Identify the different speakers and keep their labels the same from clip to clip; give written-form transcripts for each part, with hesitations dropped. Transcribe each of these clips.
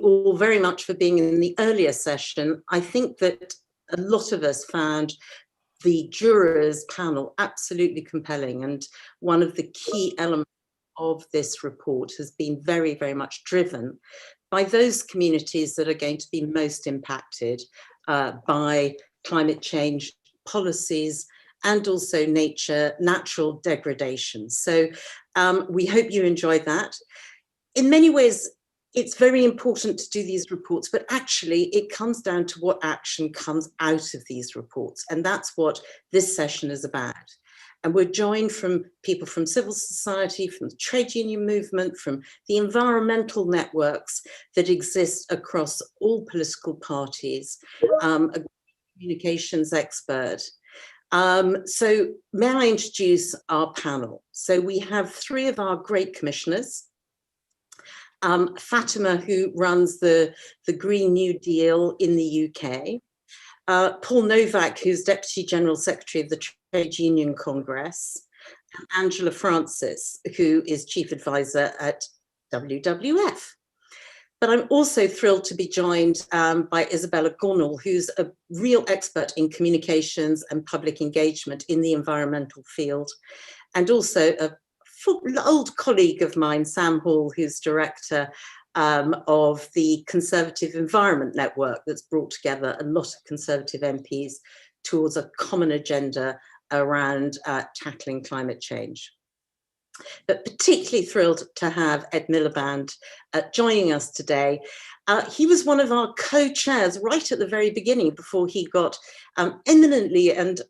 Speaker 1: all very much for being in the earlier session. I think that a lot of us found the jurors panel absolutely compelling, and one of the key elements of this report has been very, very much driven by those communities that are going to be most impacted by climate change policies and also natural degradation. So we hope you enjoyed that. In many ways, it's very important to do these reports, but actually it comes down to what action comes out of these reports. And that's what this session is about. And we're joined from people from civil society, from the trade union movement, from the environmental networks that exist across all political parties, a communications expert. So may I introduce our panel? So we have three of our great commissioners. Fatima, who runs the Green New Deal in the UK, Paul Novak, who's Deputy General Secretary of the Trade Union Congress, and Angela Francis, who is Chief Advisor at WWF. But I'm also thrilled to be joined by Isabella Gonal, who's a real expert in communications and public engagement in the environmental field, and also a old colleague of mine, Sam Hall, who's director of the Conservative Environment Network that's brought together a lot of Conservative MPs towards a common agenda around tackling climate change. But particularly thrilled to have Ed Miliband joining us today. He was one of our co-chairs right at the very beginning before he got eminently and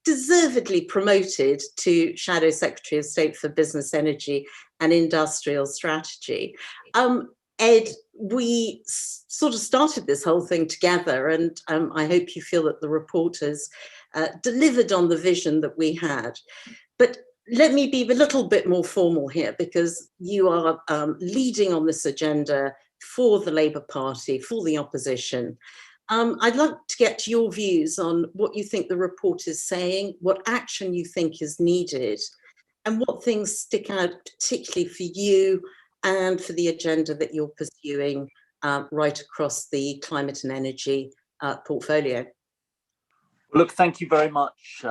Speaker 1: deservedly promoted to Shadow Secretary of State for Business, Energy and Industrial Strategy. Ed, we sort of started this whole thing together, and I hope you feel that the report has delivered on the vision that we had. But let me be a little bit more formal here, because you are leading on this agenda for the Labour Party, for the opposition. I'd like to get your views on what you think the report is saying, what action you think is needed, and what things stick out particularly for you and for the agenda that you're pursuing right across the climate and energy portfolio.
Speaker 2: Look, thank you very much,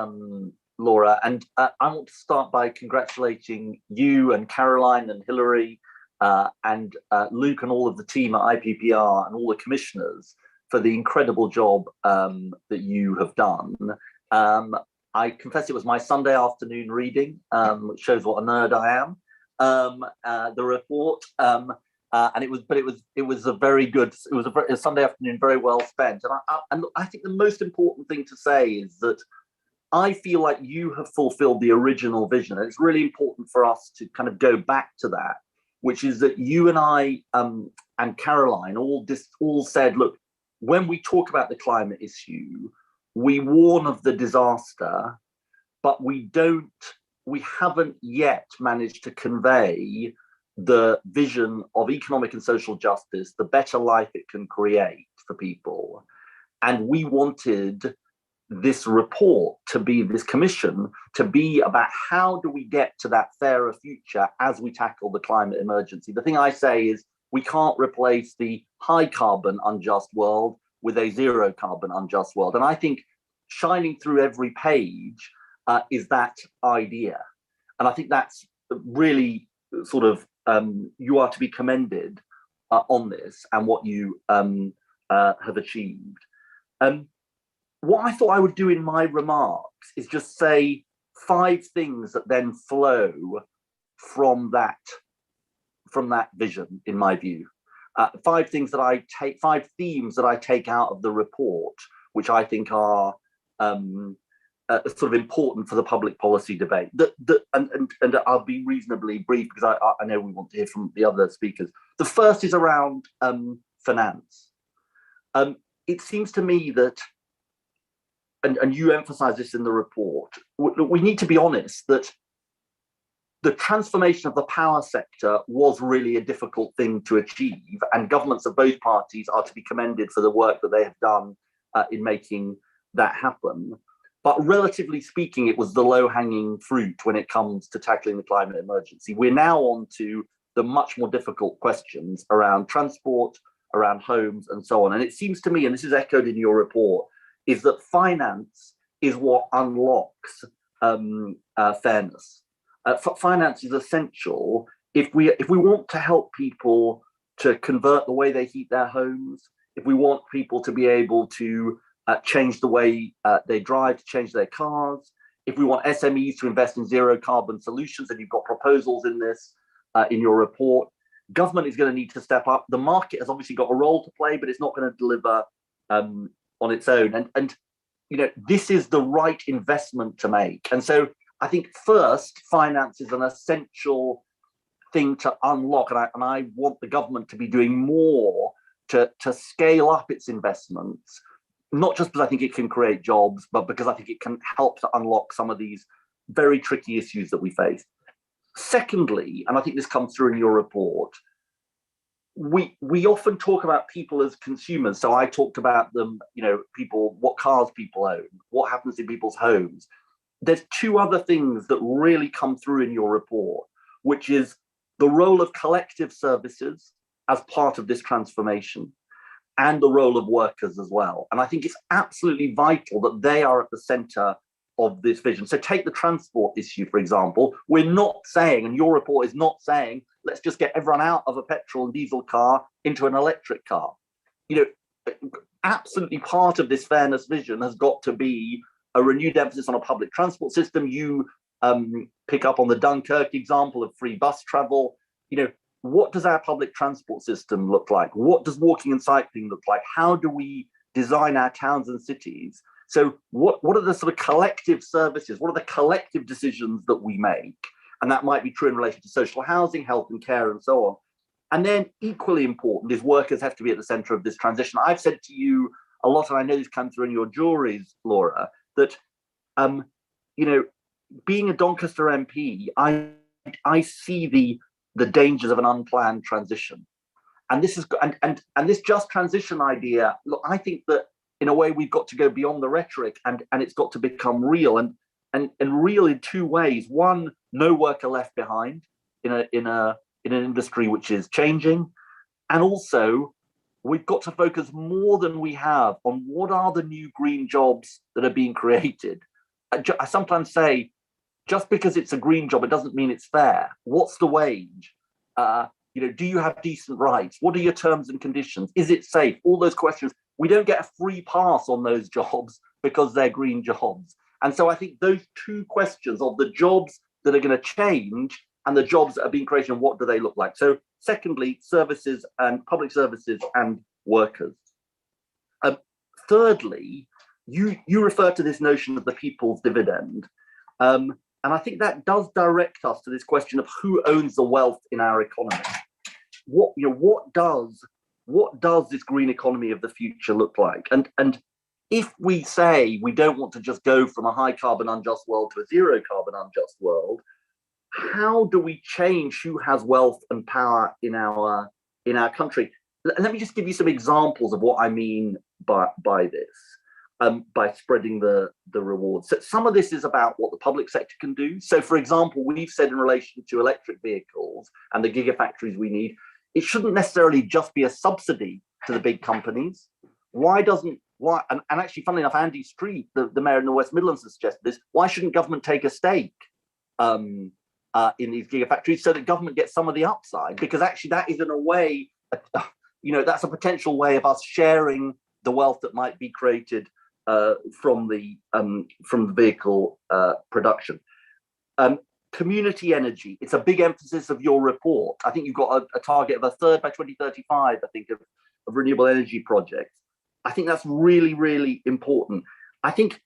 Speaker 2: Laura. And I want to start by congratulating you and Caroline and Hilary and Luke and all of the team at IPPR and all the commissioners for the incredible job that you have done. I confess it was my Sunday afternoon reading, which shows what a nerd I am. The report, and it was a very good. It was a Sunday afternoon, very well spent. And I think the most important thing to say is that I feel like you have fulfilled the original vision, and it's really important for us to kind of go back to that, which is that you and I and Caroline all said, look, when we talk about the climate issue, we warn of the disaster, but we haven't yet managed to convey the vision of economic and social justice, the better life it can create for people. And we wanted this report to be, this commission, to be about how do we get to that fairer future as we tackle the climate emergency. The thing I say is, we can't replace the high carbon unjust world with a zero carbon unjust world. And I think shining through every page is that idea. And I think that's really sort of, you are to be commended on this and what you have achieved. What I thought I would do in my remarks is just say 5 things that then flow from that vision, in my view. 5 themes that I take out of the report, which I think are sort of important for the public policy debate. And I'll be reasonably brief because I know we want to hear from the other speakers. The first is around finance. It seems to me that, and you emphasize this in the report, we need to be honest that the transformation of the power sector was really a difficult thing to achieve, and governments of both parties are to be commended for the work that they have done in making that happen. But relatively speaking, it was the low-hanging fruit when it comes to tackling the climate emergency. We're now on to the much more difficult questions around transport, around homes and so on. And it seems to me, and this is echoed in your report, is that finance is what unlocks fairness. Finance is essential if we want to help people to convert the way they heat their homes, if we want people to be able to change the way they drive, to change their cars, if we want SMEs to invest in zero carbon solutions, and you've got proposals in this in your report, government is going to need to step up. The market has obviously got a role to play, but it's not going to deliver on its own. And you know, this is the right investment to make. And so I think first, finance is an essential thing to unlock, and I want the government to be doing more to scale up its investments, not just because I think it can create jobs, but because I think it can help to unlock some of these very tricky issues that we face. Secondly, and I think this comes through in your report, we often talk about people as consumers. So I talked about them, you know, people, what cars people own, what happens in people's homes. There's two other things that really come through in your report, which is the role of collective services as part of this transformation, and the role of workers as well. And I think it's absolutely vital that they are at the center of this vision. So take the transport issue, for example. We're not saying, and your report is not saying, let's just get everyone out of a petrol and diesel car into an electric car. You know, absolutely part of this fairness vision has got to be a renewed emphasis on a public transport system. You pick up on the Dunkirk example of free bus travel. You know, what does our public transport system look like? What does walking and cycling look like? How do we design our towns and cities? So what are the sort of collective services? What are the collective decisions that we make? And that might be true in relation to social housing, health and care, and so on. And then equally important is workers have to be at the center of this transition. I've said to you a lot, and I know this comes through in your juries, Laura, that you know, being a Doncaster MP, I see the dangers of an unplanned transition. And this is and this just transition idea, look, I think that in a way we've got to go beyond the rhetoric, and it's got to become real, and real in two ways. One, no worker left behind in an industry which is changing, and also we've got to focus more than we have on what are the new green jobs that are being created. I sometimes say, just because it's a green job, it doesn't mean it's fair. What's the wage? You know, do you have decent rights? What are your terms and conditions? Is it safe? All those questions. We don't get a free pass on those jobs because they're green jobs. And so I think those two questions of the jobs that are going to change and the jobs that are being created, and what do they look like? So secondly, services and public services and workers. Thirdly, you refer to this notion of the people's dividend. And I think that does direct us to this question of who owns the wealth in our economy. What does this green economy of the future look like? And if we say we don't want to just go from a high carbon unjust world to a zero carbon unjust world, how do we change who has wealth and power in our country? Let me just give you some examples of what I mean by this. By spreading the rewards. So some of this is about what the public sector can do. So for example, we've said in relation to electric vehicles and the gigafactories we need, it shouldn't necessarily just be a subsidy to the big companies. And actually, funnily enough, Andy Street, the mayor in the West Midlands, has suggested this. Why shouldn't government take a stake in these gigafactories so that government gets some of the upside? Because actually that is in a way, that's a potential way of us sharing the wealth that might be created from the vehicle production. Community energy, it's a big emphasis of your report. I think you've got a target of a third by 2035, I think, of renewable energy projects. I think that's really, really important. I think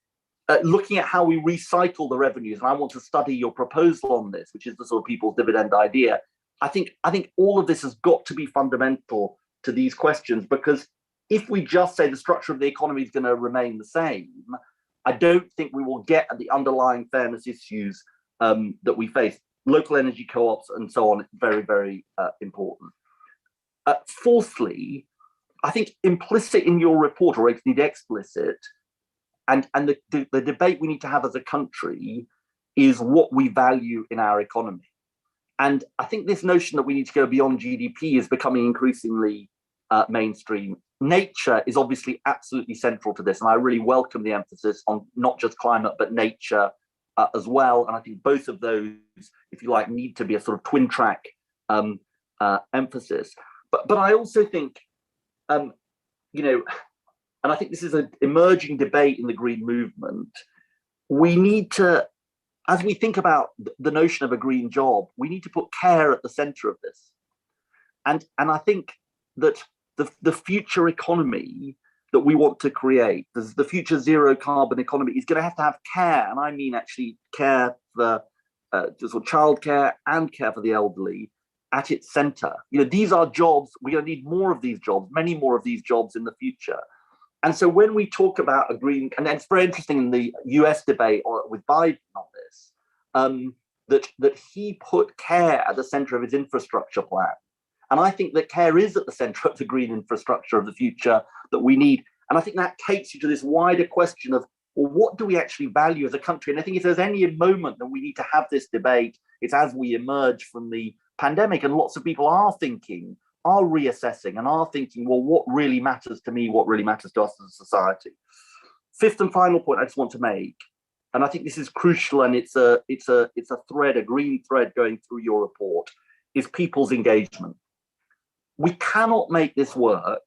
Speaker 2: looking at how we recycle the revenues, and I want to study your proposal on this, which is the sort of people's dividend idea. I think all of this has got to be fundamental to these questions, because if we just say the structure of the economy is going to remain the same, I don't think we will get at the underlying fairness issues that we face. Local energy co-ops and so on, very, very important. Fourthly, I think implicit in your report, or indeed explicit, and the debate we need to have as a country is what we value in our economy. And I think this notion that we need to go beyond GDP is becoming increasingly mainstream. Nature is obviously absolutely central to this, and I really welcome the emphasis on not just climate but nature as well. And I think both of those, if you like, need to be a sort of twin track emphasis. But I also think, you know, and I think this is an emerging debate in the green movement. We need to, as we think about the notion of a green job, we need to put care at the center of this. And I think that the future economy that we want to create, the future zero carbon economy, is going to have care, and I mean actually care for sort of childcare and care for the elderly at its center. You know, these are jobs. We're going to need more of these jobs, many more of these jobs in the future. And so when we talk about a green, and it's very interesting in the US debate with Biden on this, that he put care at the center of his infrastructure plan. And I think that care is at the center of the green infrastructure of the future that we need. And I think that takes you to this wider question of, well, what do we actually value as a country? And I think if there's any moment that we need to have this debate, it's as we emerge from the pandemic, and lots of people are thinking, are reassessing, and are thinking, well, what really matters to me? What really matters to us as a society? Fifth and final point I just want to make, and I think this is crucial, and it's a thread, a green thread going through your report, is people's engagement. We cannot make this work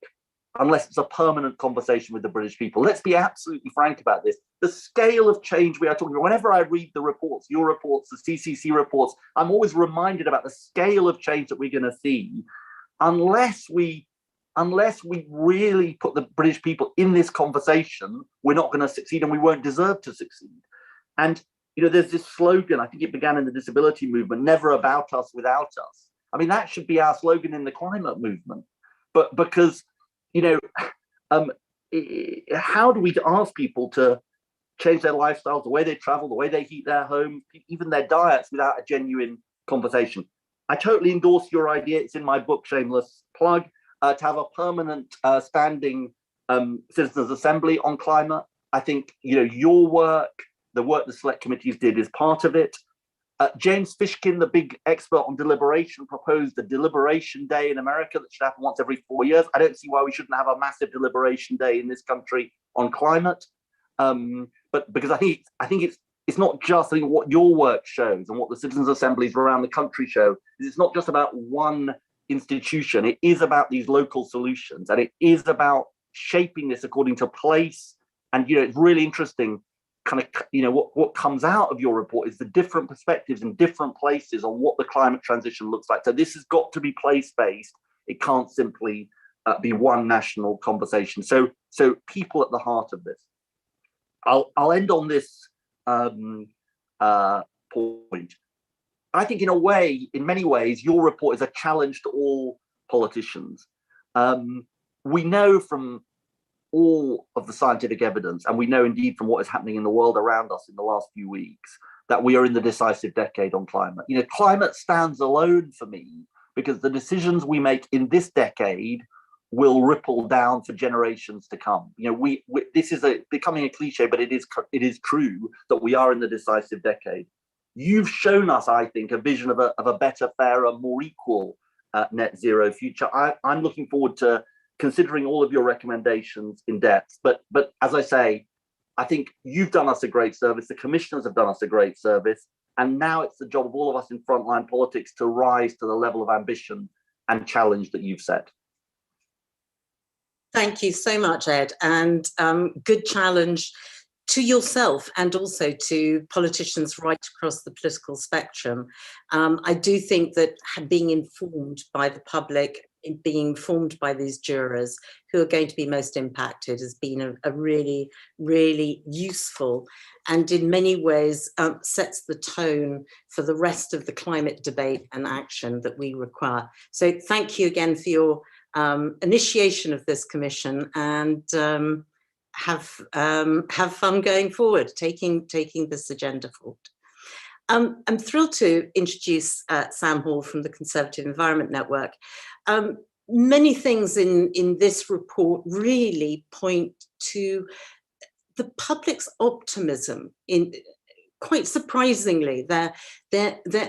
Speaker 2: unless it's a permanent conversation with the British people. Let's be absolutely frank about this. The scale of change we are talking about, whenever I read the reports, your reports, the CCC reports, I'm always reminded about the scale of change that we're going to see unless we really put the British people in this conversation. We're not going to succeed, and we won't deserve to succeed. And, you know, there's this slogan, I think it began in the disability movement, never about us without us. I mean, that should be our slogan in the climate movement. But because, you know, how do we ask people to change their lifestyles, the way they travel, the way they heat their homes, even their diets, without a genuine conversation? I totally endorse your idea. It's in my book, shameless plug, to have a permanent standing citizens assembly on climate. I think, you know, your work, the work the select committees did, is part of it. James Fishkin, the big expert on deliberation, proposed a deliberation day in America that should happen once every 4 years. I don't see why we shouldn't have a massive deliberation day in this country on climate. But because I think it's not just, I think what your work shows and what the citizens' assemblies around the country show is it's not just about one institution. It is about these local solutions, and it is about shaping this according to place. And, you know, it's really interesting. Kind of, you know, what comes out of your report is the different perspectives in different places on what the climate transition looks like. So this has got to be place-based. It can't simply be one national conversation. So people at the heart of this. I'll end on this point. I think in many ways, your report is a challenge to all politicians. We know from all of the scientific evidence, and we know indeed from what is happening in the world around us in the last few weeks, that we are in the decisive decade on climate. You know, climate stands alone for me because the decisions we make in this decade will ripple down for generations to come. You know, this is becoming a cliche, but it is true that we are in the decisive decade. You've shown us, I think, a vision of a better, fairer, more equal net zero future. I'm looking forward to considering all of your recommendations in depth. But as I say, I think you've done us a great service. The commissioners have done us a great service. And now it's the job of all of us in frontline politics to rise to the level of ambition and challenge that you've set.
Speaker 1: Thank you so much, Ed. And good challenge to yourself and also to politicians right across the political spectrum. I do think that being informed by the public, being informed by these jurors who are going to be most impacted has been a really, really useful, and in many ways sets the tone for the rest of the climate debate and action that we require. So thank you again for your initiation of this commission, and have fun going forward, taking this agenda forward. I'm thrilled to introduce Sam Hall from the Conservative Environment Network. Many things in this report really point to the public's optimism, quite surprisingly, their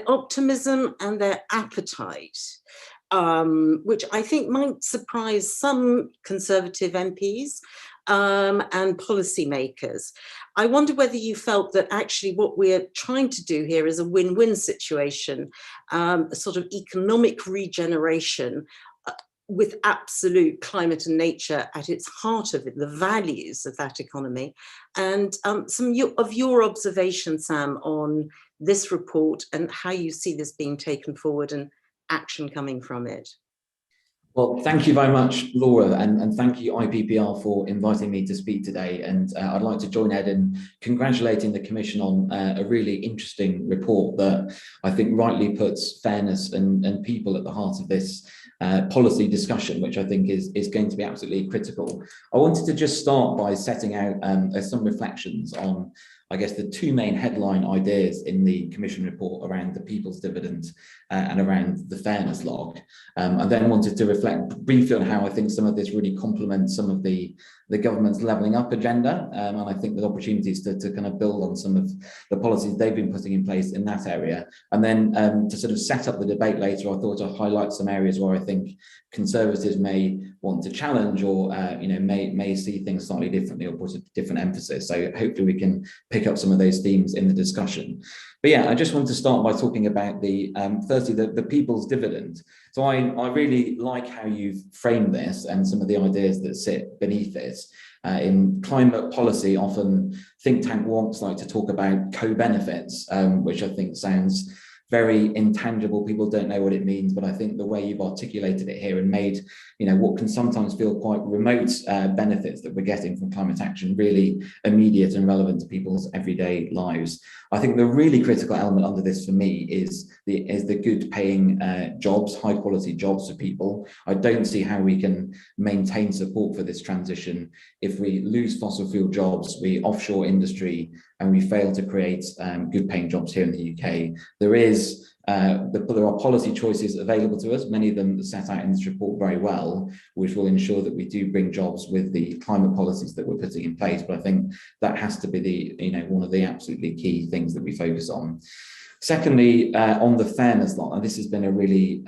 Speaker 1: optimism and their appetite which I think might surprise some Conservative MPs and policymakers. I wonder whether you felt that actually what we're trying to do here is a win-win situation, a sort of economic regeneration with absolute climate and nature at its heart of it, the values of that economy. And some of your observations, Sam, on this report and how you see this being taken forward and action coming from it.
Speaker 3: Well, thank you very much, Laura, and thank you, IPPR, for inviting me to speak today. And I'd like to join Ed in congratulating the Commission on a really interesting report that I think rightly puts fairness and people at the heart of this policy discussion, which I think is going to be absolutely critical. I wanted to just start by setting out some reflections on, I guess, the two main headline ideas in the Commission report around the people's dividend and around the fairness log. I then wanted to reflect briefly on how I think some of this really complements some of the government's levelling up agenda. And I think there's opportunities to kind of build on some of the policies they've been putting in place in that area. And then to sort of set up the debate later, I thought I'd highlight some areas where I think Conservatives may want to challenge or may see things slightly differently or put a different emphasis. So hopefully we can pick up some of those themes in the discussion. But yeah, I just want to start by talking about firstly the people's dividend. So I really like how you've framed this and some of the ideas that sit beneath it. In climate policy, often think tank wonks like to talk about co-benefits, which I think sounds very intangible. People don't know what it means, but I think the way you've articulated it here and made, what can sometimes feel quite remote benefits that we're getting from climate action really immediate and relevant to people's everyday lives. I think the really critical element under this for me is the good paying jobs, high quality jobs for people. I don't see how we can maintain support for this transition if we lose fossil fuel jobs, we offshore industry, and we fail to create good paying jobs here in the UK. There are policy choices available to us, many of them set out in this report very well, which will ensure that we do bring jobs with the climate policies that we're putting in place. But I think that has to be one of the absolutely key things that we focus on. Secondly, on the fairness line, and this has been a really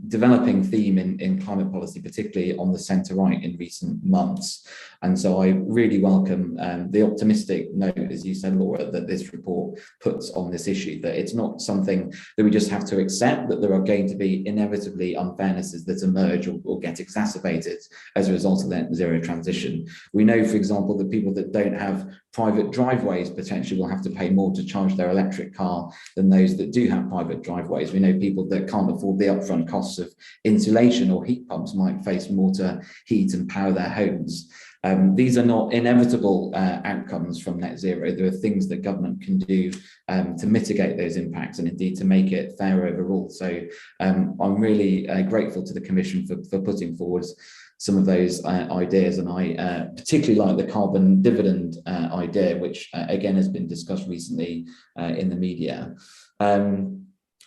Speaker 3: developing theme in climate policy, particularly on the centre-right in recent months. And so I really welcome the optimistic note, as you said, Laura, that this report puts on this issue, that it's not something that we just have to accept, that there are going to be inevitably unfairnesses that emerge or get exacerbated as a result of that zero transition. We know, for example, that people that don't have private driveways potentially will have to pay more to charge their electric car than those that do have private driveways. We know people that can't afford the upfront costs of insulation or heat pumps might face more to heat and power their homes. These are not inevitable outcomes from net zero. There are things that government can do to mitigate those impacts and indeed to make it fair overall. So I'm really grateful to the Commission for putting forward some of those ideas, and I particularly like the carbon dividend idea, which again has been discussed recently in the media.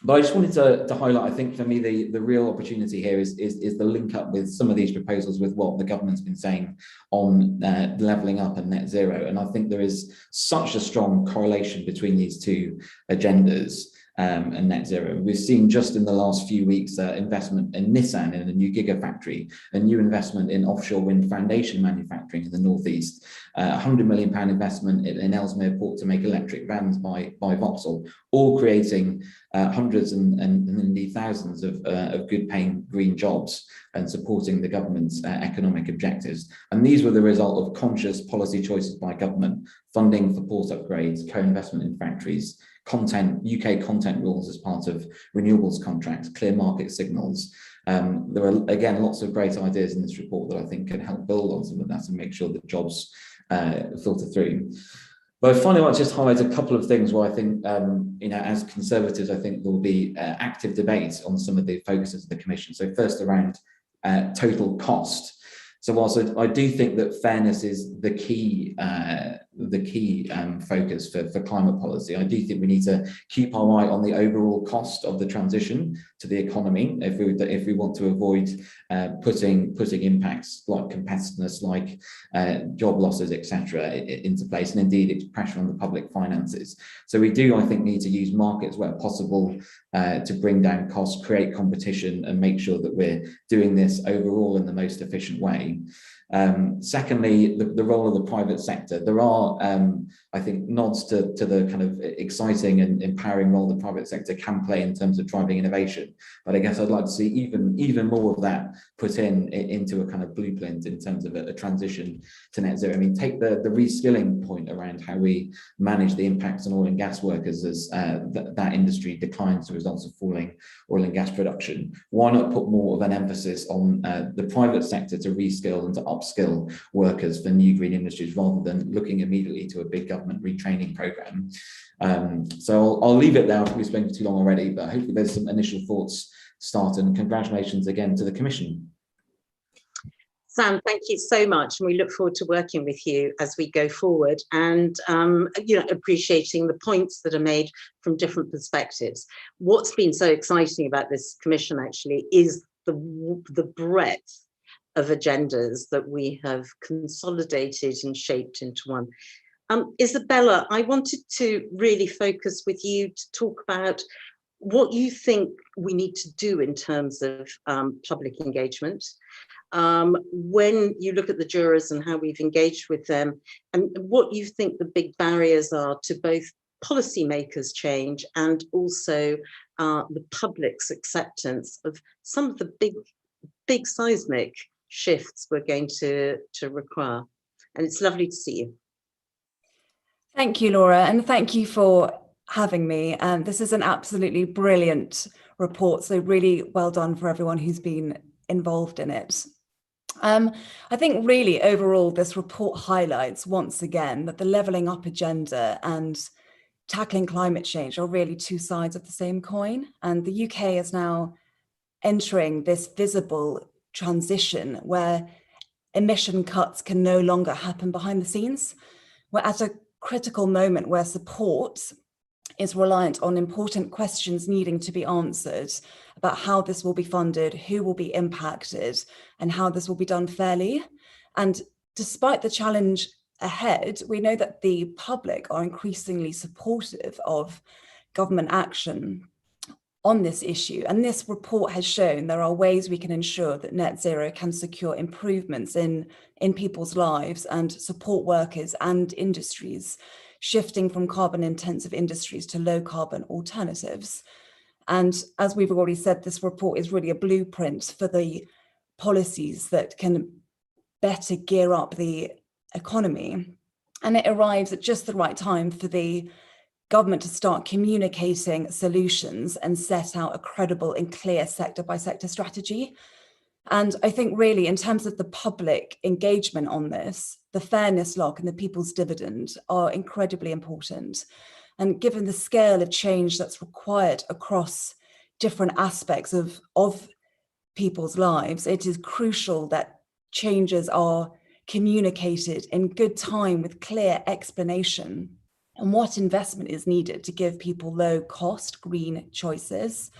Speaker 3: But I just wanted to highlight, I think for me, the real opportunity here is the link up with some of these proposals with what the government's been saying on levelling up and net zero. And I think there is such a strong correlation between these two agendas and net zero. We've seen just in the last few weeks investment in Nissan in a new gigafactory, a new investment in offshore wind foundation manufacturing in the northeast, £100 million investment in Ellesmere Port to make electric vans by Vauxhall, all creating hundreds and indeed thousands of good paying green jobs and supporting the government's economic objectives. And these were the result of conscious policy choices by government, funding for port upgrades, co-investment in factories, UK content rules as part of renewables contracts, clear market signals. There are, again, lots of great ideas in this report that I think can help build on some of that and make sure that jobs filter through. But I finally want to just highlight a couple of things where I think, as Conservatives, I think there will be active debates on some of the focuses of the Commission. So first around total cost. So whilst I do think that fairness is the key the key focus for climate policy. I do think we need to keep our eye on the overall cost of the transition to the economy if we want to avoid putting impacts like competitiveness, like job losses, etc., into place, and indeed it's pressure on the public finances. So we do, I think, need to use markets where possible to bring down costs, create competition, and make sure that we're doing this overall in the most efficient way. Secondly, the role of the private sector. There are, I think, nods to the kind of exciting and empowering role the private sector can play in terms of driving innovation. But I guess I'd like to see even more of that put into a kind of blueprint in terms of a transition to net zero. I mean, take the reskilling point around how we manage the impacts on oil and gas workers as that industry declines as a result of falling oil and gas production. Why not put more of an emphasis on the private sector to reskill and to upskill workers for new green industries rather than looking immediately to a big government retraining program? So I'll leave it there. I've probably spoken too long already, but hopefully there's some initial thoughts to start, and congratulations again to the Commission.
Speaker 1: Sam, thank you so much, and we look forward to working with you as we go forward, and appreciating the points that are made from different perspectives. What's been so exciting about this Commission actually is the breadth of agendas that we have consolidated and shaped into one. Isabella, I wanted to really focus with you to talk about what you think we need to do in terms of public engagement. When you look at the jurors and how we've engaged with them, and what you think the big barriers are to both policymakers' change and also the public's acceptance of some of the big seismic shifts we're going to require. And it's lovely to see you.
Speaker 4: Thank you, Laura, and thank you for having me. This is an absolutely brilliant report, so really well done for everyone who's been involved in it. I think really overall this report highlights once again that the levelling up agenda and tackling climate change are really two sides of the same coin, and the UK is now entering this visible transition where emission cuts can no longer happen behind the scenes. We're at a critical moment where support is reliant on important questions needing to be answered about how this will be funded, who will be impacted, and how this will be done fairly. And despite the challenge ahead, we know that the public are increasingly supportive of government action on this issue. And this report has shown there are ways we can ensure that net zero can secure improvements in people's lives and support workers and industries shifting from carbon intensive industries to low carbon alternatives. And as we've already said, this report is really a blueprint for the policies that can better gear up the economy. And it arrives at just the right time for the government to start communicating solutions and set out a credible and clear sector by sector strategy. And I think really in terms of the public engagement on this, the fairness lock and the people's dividend are incredibly important. And given the scale of change that's required across different aspects of people's lives, it is crucial that changes are communicated in good time with clear explanation and what investment is needed to give people low cost green choices.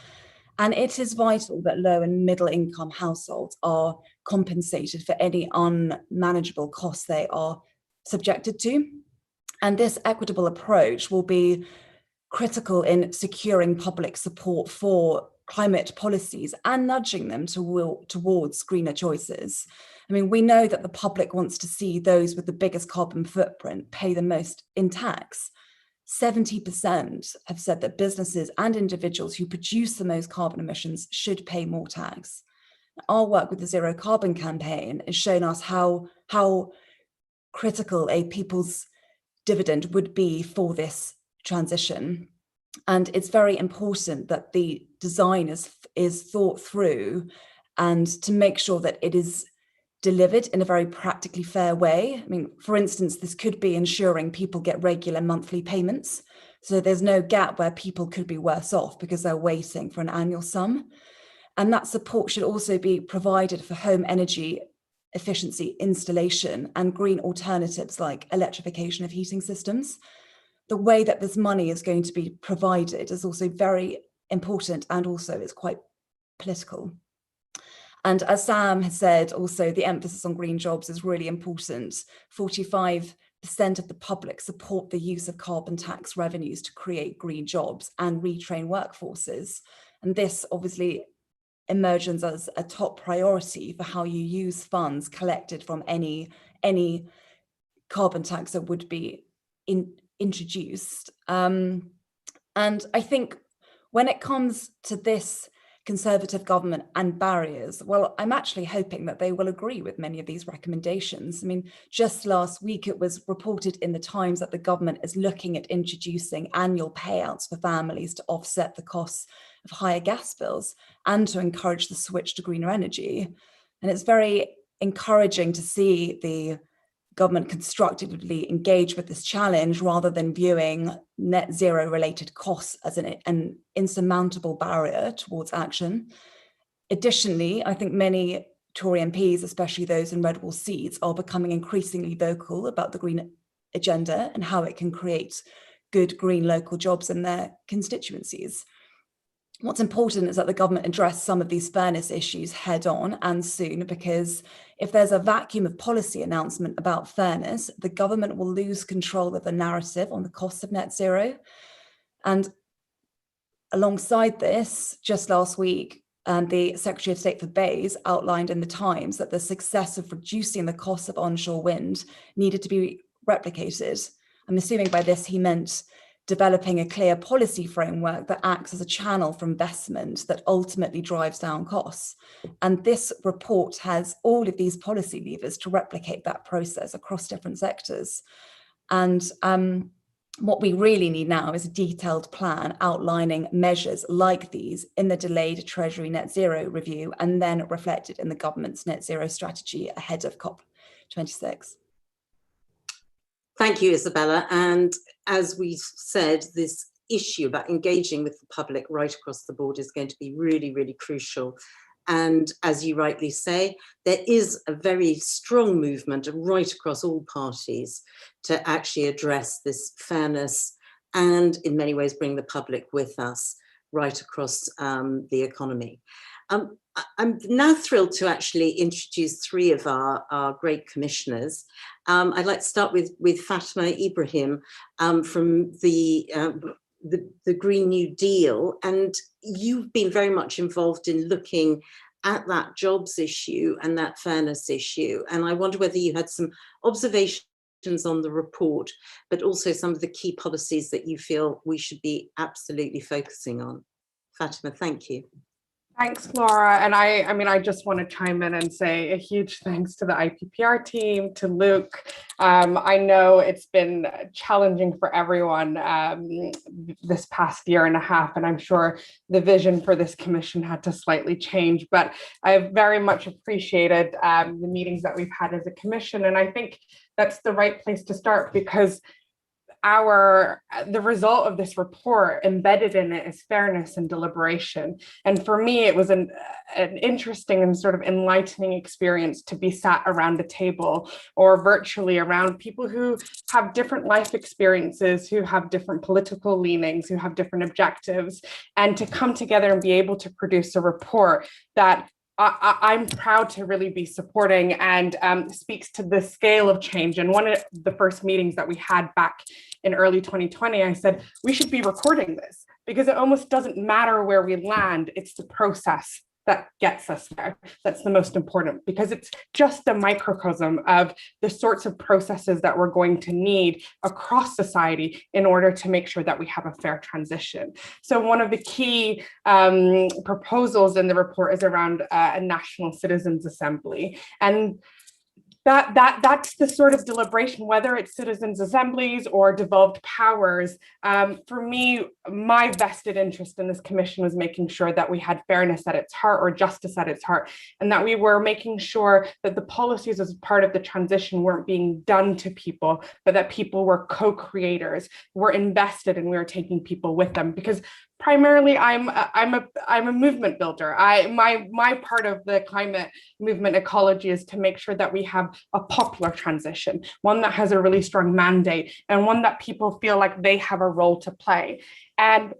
Speaker 4: And it is vital that low and middle income households are compensated for any unmanageable costs they are subjected to. And this equitable approach will be critical in securing public support for climate policies and nudging them towards greener choices. I mean, we know that the public wants to see those with the biggest carbon footprint pay the most in tax. 70% have said that businesses and individuals who produce the most carbon emissions should pay more tax. Our work with the Zero Carbon Campaign has shown us how critical a people's dividend would be for this transition. And it's very important that the design is thought through and to make sure that it is delivered in a very practically fair way. I mean, for instance, this could be ensuring people get regular monthly payments. So there's no gap where people could be worse off because they're waiting for an annual sum. And that support should also be provided for home energy efficiency installation and green alternatives like electrification of heating systems. The way that this money is going to be provided is also very important, and also it's quite political. And as Sam has said, also the emphasis on green jobs is really important. 45% of the public support the use of carbon tax revenues to create green jobs and retrain workforces. And this obviously emerges as a top priority for how you use funds collected from any carbon tax that would be introduced. And I think when it comes to this Conservative government and barriers, well, I'm actually hoping that they will agree with many of these recommendations. I mean, just last week, it was reported in the Times that the government is looking at introducing annual payouts for families to offset the costs of higher gas bills and to encourage the switch to greener energy. And it's very encouraging to see the government constructively engage with this challenge rather than viewing net zero related costs as an insurmountable barrier towards action. Additionally, I think many Tory MPs, especially those in red wall seats, are becoming increasingly vocal about the green agenda and how it can create good green local jobs in their constituencies. What's important is that the government address some of these fairness issues head on and soon, because if there's a vacuum of policy announcement about fairness, the government will lose control of the narrative on the cost of net zero. And alongside this, just last week, the Secretary of State for BEIS outlined in the Times that the success of reducing the cost of onshore wind needed to be replicated. I'm assuming by this he meant developing a clear policy framework that acts as a channel for investment that ultimately drives down costs. And this report has all of these policy levers to replicate that process across different sectors. And what we really need now is a detailed plan outlining measures like these in the delayed Treasury net zero review and then reflected in the government's net zero strategy ahead of COP26.
Speaker 1: Thank you, Isabella. And as we said, this issue about engaging with the public right across the board is going to be really, really crucial. And as you rightly say, there is a very strong movement right across all parties to actually address this fairness and in many ways bring the public with us right across the economy. I'm now thrilled to actually introduce three of our great commissioners. I'd like to start with Fatima Ibrahim from the Green New Deal. And you've been very much involved in looking at that jobs issue and that fairness issue. And I wonder whether you had some observations on the report, but also some of the key policies that you feel we should be absolutely focusing on. Fatima, thank you.
Speaker 5: Thanks, Laura. And I just want to chime in and say a huge thanks to the IPPR team, to Luke. I know it's been challenging for everyone this past year and a half, and I'm sure the vision for this commission had to slightly change, but I've very much appreciated the meetings that we've had as a commission. And I think that's the right place to start, because the result of this report embedded in it is fairness and deliberation. And for me, it was an interesting and sort of enlightening experience to be sat around a table or virtually around people who have different life experiences, who have different political leanings, who have different objectives, and to come together and be able to produce a report that I'm proud to really be supporting and speaks to the scale of change. And one of the first meetings that we had back in early 2020, I said, we should be recording this, because it almost doesn't matter where we land. It's the process that gets us there that's the most important, because it's just a microcosm of the sorts of processes that we're going to need across society in order to make sure that we have a fair transition. So one of the key proposals in the report is around a national citizens assembly, and that's the sort of deliberation, whether it's citizens assemblies or devolved powers. For me, my vested interest in this commission was making sure that we had fairness at its heart, or justice at its heart, and that we were making sure that the policies as part of the transition weren't being done to people, but that people were co-creators, were invested, and we were taking people with them. Because primarily I'm a movement builder. My part of the climate movement ecology is to make sure that we have a popular transition, one that has a really strong mandate and one that people feel like they have a role to play. And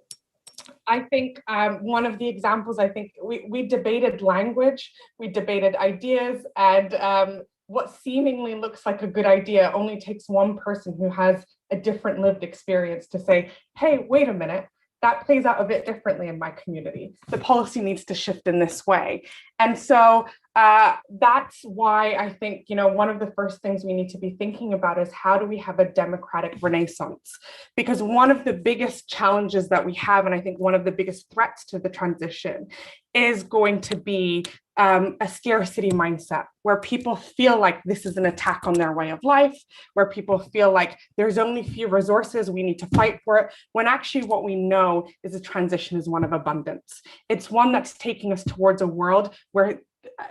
Speaker 5: I think one of the examples, I think we debated language, we debated ideas, and what seemingly looks like a good idea only takes one person who has a different lived experience to say, hey, wait a minute, that plays out a bit differently in my community. The policy needs to shift in this way. And so that's why I think, one of the first things we need to be thinking about is how do we have a democratic renaissance? Because one of the biggest challenges that we have, and I think one of the biggest threats to the transition, is going to be a scarcity mindset where people feel like this is an attack on their way of life, where people feel like there's only few resources, we need to fight for it, when actually what we know is a transition is one of abundance. It's one that's taking us towards a world where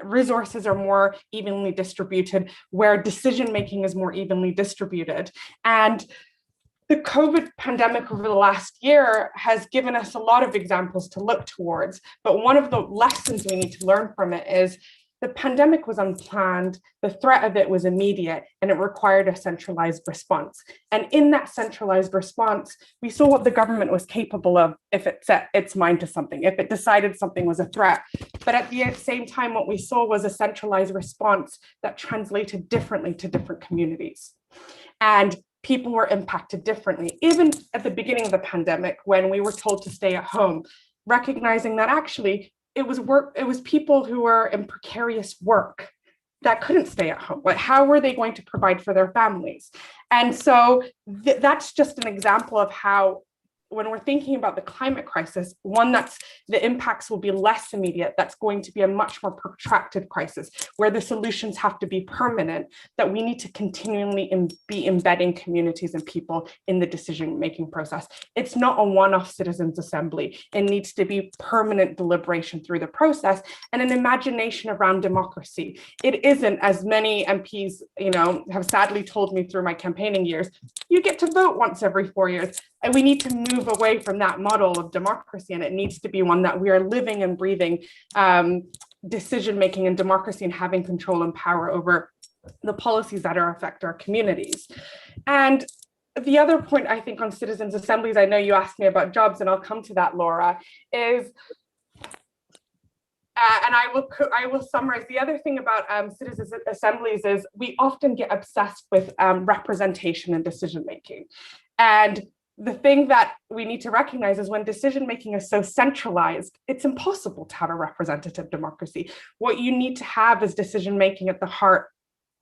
Speaker 5: resources are more evenly distributed, where decision-making is more evenly distributed. And the COVID pandemic over the last year has given us a lot of examples to look towards, but one of the lessons we need to learn from it is the pandemic was unplanned, the threat of it was immediate, and it required a centralized response. And in that centralized response, we saw what the government was capable of if it set its mind to something, if it decided something was a threat. But at the same time, what we saw was a centralized response that translated differently to different communities. And people were impacted differently. Even at the beginning of the pandemic, when we were told to stay at home, recognizing that actually it was people who were in precarious work that couldn't stay at home. Like, how were they going to provide for their families? And so that's just an example of how, when we're thinking about the climate crisis, one that's the impacts will be less immediate, that's going to be a much more protracted crisis where the solutions have to be permanent, that we need to continually be embedding communities and people in the decision-making process. It's not a one-off citizens' assembly. It needs to be permanent deliberation through the process and an imagination around democracy. It isn't, as many MPs, have sadly told me through my campaigning years, you get to vote once every 4 years. And we need to move away from that model of democracy, and it needs to be one that we are living and breathing decision-making and democracy and having control and power over the policies that affect our communities. And the other point I think on citizens' assemblies, I know you asked me about jobs, and I'll come to that, Laura, is and I will summarize. The other thing about citizens' assemblies is we often get obsessed with representation and decision-making. And the thing that we need to recognize is when decision-making is so centralized, it's impossible to have a representative democracy. What you need to have is decision-making at the heart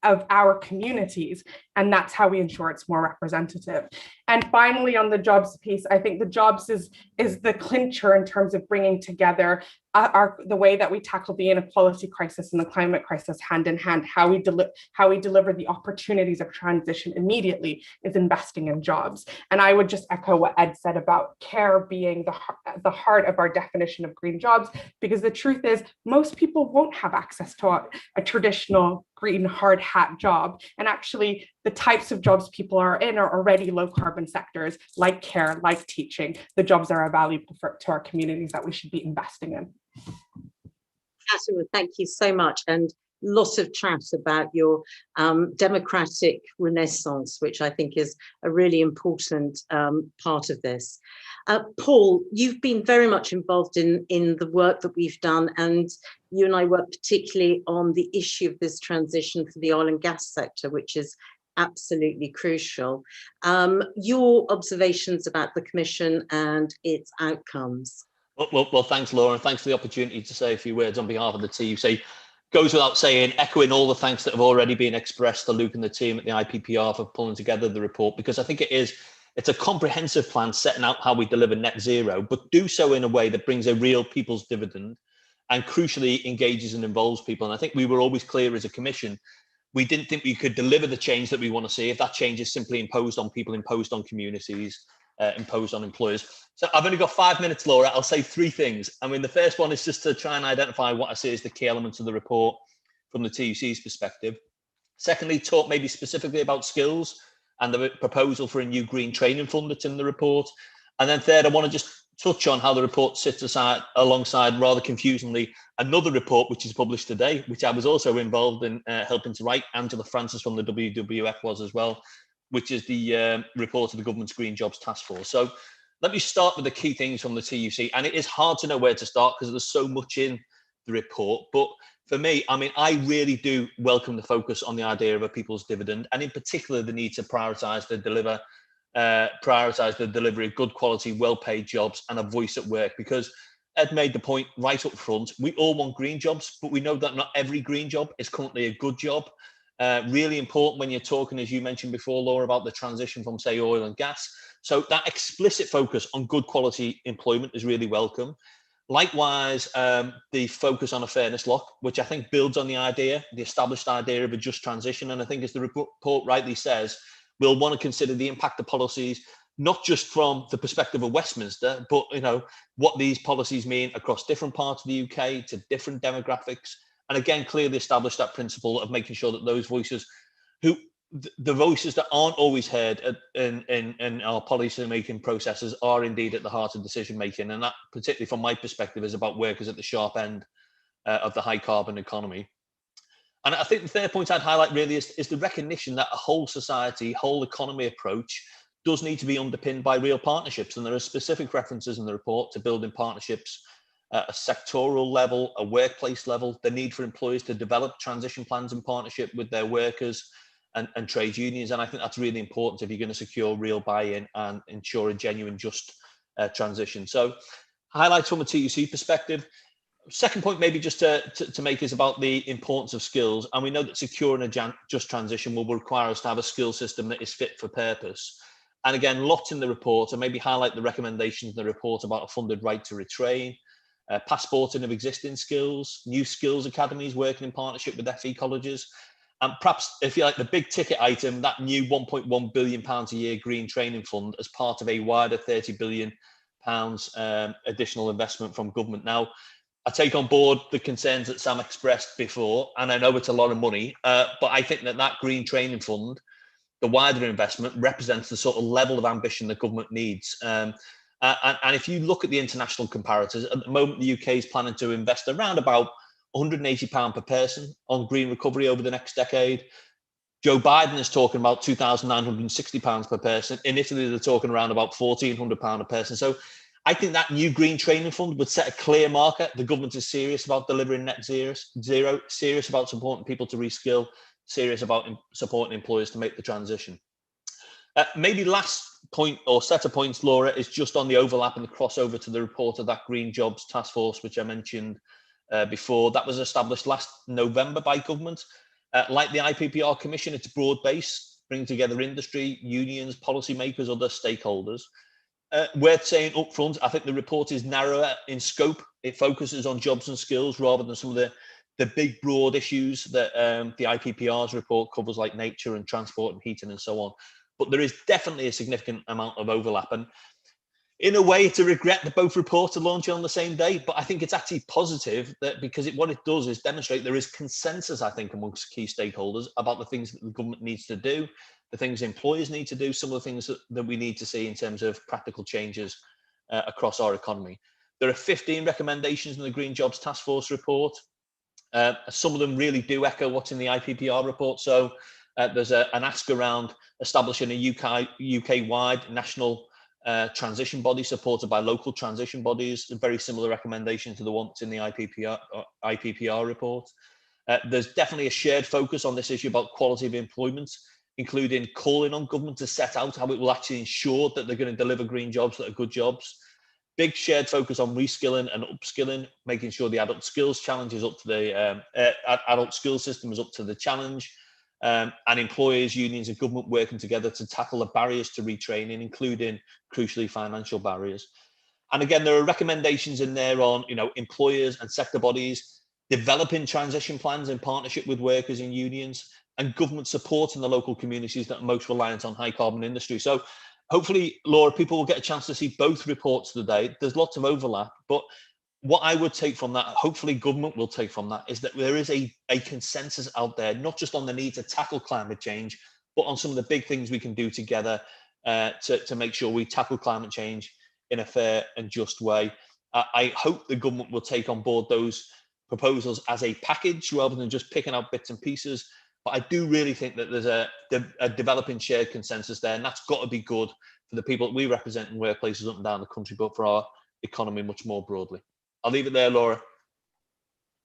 Speaker 5: of our communities, and that's how we ensure it's more representative. And finally, on the jobs piece, I think the jobs is the clincher in terms of bringing together the way that we tackle the inequality crisis and the climate crisis hand in hand. How we deliver the opportunities of transition immediately is investing in jobs. And I would just echo what Ed said about care being the heart of our definition of green jobs, because the truth is most people won't have access to a traditional green hard hat job. And actually the types of jobs people are in are already low carbon sectors, like care, like teaching. The jobs are valuable to our communities that we should be investing in.
Speaker 1: Fatima, thank you so much. And lots of chat about your democratic renaissance, which I think is a really important part of this. Paul, you've been very much involved in the work that we've done, and you and I work particularly on the issue of this transition for the oil and gas sector, which is absolutely crucial. Your observations about the Commission and its outcomes.
Speaker 6: Well, thanks, Laura, and thanks for the opportunity to say a few words on behalf of the team. Goes without saying, echoing all the thanks that have already been expressed to Luke and the team at the IPPR for pulling together the report, because I think it's a comprehensive plan setting out how we deliver net zero, but do so in a way that brings a real people's dividend and crucially engages and involves people. And I think we were always clear as a commission, we didn't think we could deliver the change that we want to see if that change is simply imposed on people, imposed on communities, imposed on employers. So I've only got 5 minutes, Laura. I'll say 3 things. I mean, the first one is just to try and identify what I see as the key elements of the report from the TUC's perspective. Secondly, talk maybe specifically about skills and the proposal for a new green training fund that's in the report. And then third, I want to just touch on how the report sits alongside, rather confusingly, another report which is published today, which I was also involved in helping to write. Angela Francis from the WWF was as well, which is the report of the government's Green Jobs Task Force. So let me start with the key things from the TUC. And it is hard to know where to start because there's so much in the report. But for me, I mean, I really do welcome the focus on the idea of a people's dividend, and in particular, the need to prioritise the delivery of good quality, well-paid jobs and a voice at work. Because Ed made the point right up front, we all want green jobs, but we know that not every green job is currently a good job. Really important when you're talking, as you mentioned before, Laura, about the transition from, say, oil and gas. So that explicit focus on good quality employment is really welcome. Likewise, the focus on a fairness lock, which I think builds on the established idea of a just transition. And I think, as the report rightly says, we'll want to consider the impact of policies, not just from the perspective of Westminster, but what these policies mean across different parts of the UK to different demographics. And again, clearly establish that principle of making sure that those voices, the voices that aren't always heard in our policy making processes, are indeed at the heart of decision making. And that, particularly from my perspective, is about workers at the sharp end of the high carbon economy. And I think the third point I'd highlight really is the recognition that a whole society, whole economy approach does need to be underpinned by real partnerships. And there are specific references in the report to building partnerships at a sectoral level, a workplace level, the need for employers to develop transition plans in partnership with their workers and trade unions. And I think that's really important if you're going to secure real buy-in and ensure a genuine, just transition. So highlights from a TUC perspective. Second point, maybe just to make, is about the importance of skills. And we know that securing a just transition will require us to have a skill system that is fit for purpose. And again, lots in the report, and maybe highlight the recommendations in the report about a funded right to retrain, passporting of existing skills, new skills academies working in partnership with FE colleges, and perhaps, if you like, the big ticket item, that new £1.1 billion a year green training fund as part of a wider £30 billion additional investment from government. Now, I take on board the concerns that Sam expressed before, and I know it's a lot of money, but I think that green training fund, the wider investment, represents the sort of level of ambition the government needs. And if you look at the international comparators, at the moment, the UK is planning to invest around about £180 per person on green recovery over the next decade. Joe Biden is talking about £2,960 per person. In Italy, they're talking around about £1,400 a person. So I think that new green training fund would set a clear marker. The government is serious about delivering net zero, serious about supporting people to reskill, serious about supporting employers to make the transition. Maybe last point or set of points, Laura, is just on the overlap and the crossover to the report of that Green Jobs Task Force, which I mentioned before. That was established last November by government. Like the IPPR Commission, it's broad-based, bringing together industry, unions, policymakers, other stakeholders. Worth saying up front, I think the report is narrower in scope. It focuses on jobs and skills rather than some of the big, broad issues that the IPPR's report covers, like nature and transport and heating and so on. But there is definitely a significant amount of overlap. And in a way, it's a regret that both reports are launching on the same day, but I think it's actually positive that, because what it does is demonstrate there is consensus, I think, amongst key stakeholders about the things that the government needs to do, the things employers need to do, some of the things that we need to see in terms of practical changes across our economy. There are 15 recommendations in the Green Jobs Task Force report. Some of them really do echo what's in the IPPR report. So there's an ask around establishing a UK-wide national transition body supported by local transition bodies, a very similar recommendation to the ones in the IPPR report. There's definitely a shared focus on this issue about quality of employment, including calling on government to set out how it will actually ensure that they're going to deliver green jobs that are good jobs. Big shared focus on reskilling and upskilling, making sure the adult skills challenge is up to the adult skills system is up to the challenge, and employers, unions, and government working together to tackle the barriers to retraining, including crucially financial barriers. And again, there are recommendations in there on employers and sector bodies developing transition plans in partnership with workers and unions, and government supporting the local communities that are most reliant on high carbon industry. So hopefully, Laura, people will get a chance to see both reports today. There's lots of overlap, but what I would take from that, hopefully government will take from that, is that there is a consensus out there, not just on the need to tackle climate change, but on some of the big things we can do together to make sure we tackle climate change in a fair and just way. I hope the government will take on board those proposals as a package rather than just picking out bits and pieces. But I do really think that there's a developing shared consensus there, and that's got to be good for the people that we represent in workplaces up and down the country, but for our economy much more broadly. I'll leave it there, Laura.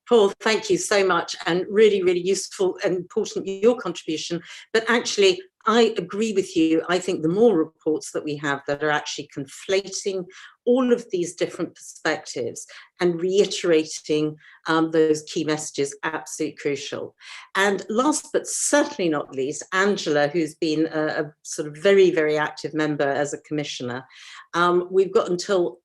Speaker 1: Paul, thank you so much, and really, really useful and important, your contribution. But actually, I agree with you. I think the more reports that we have that are actually conflating all of these different perspectives and reiterating those key messages, absolutely crucial. And last but certainly not least, Angela, who's been a sort of very, very active member as a commissioner. We've got until